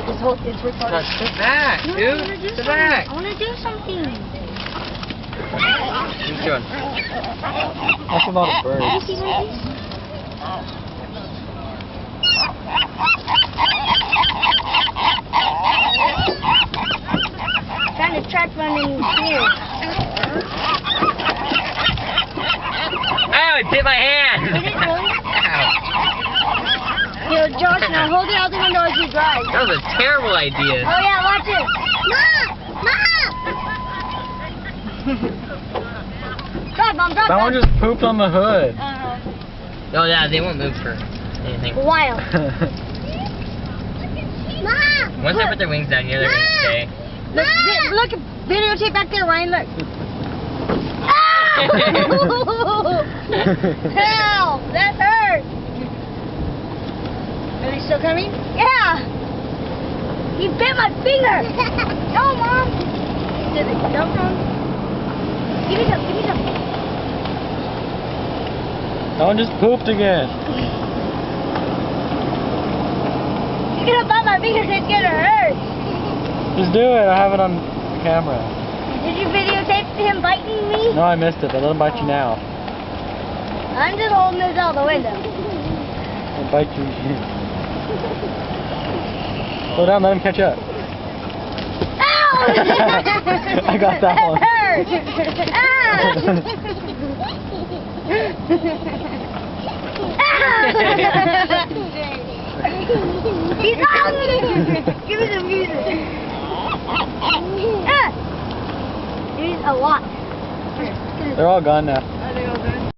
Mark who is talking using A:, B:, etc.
A: This whole it's recorded.
B: Sit back,
A: No,
B: dude. Sit back.
A: I want to do something.
B: What are you doing?
C: That's a lot of birds.
A: Can you see one of these? Trying to track one in here.
B: Ow, it bit my hand!
A: Did it really?
B: Ow.
A: Yo, Josh, now hold it out the window as you drive.
B: That was a terrible idea.
A: Oh yeah, watch it. Drive, Mom, drive.
C: That one just pooped on the hood.
B: Oh yeah, they won't move for anything.
A: Wild.
B: Once they put their wings down here, they're gonna stay.
A: Look, videotape back there, Ryan, look. Hell, that hurt. Are they still coming? Yeah. He bit my finger. No, Mom. Did it? No, Mom. Give me some, give me some.
C: That one just pooped again.
A: He's gonna bite my finger, it's gonna hurt.
C: Just do it. I have it on camera.
A: Did you videotape him biting me?
C: No, I missed it, but let him bite you now.
A: I'm just holding this out the window.
C: He'll bite you. Slow down, let him catch up.
A: Ow!
C: I got that one.
A: It hurt. He's out! Give me the music. He's a lot.
C: They're all gone now.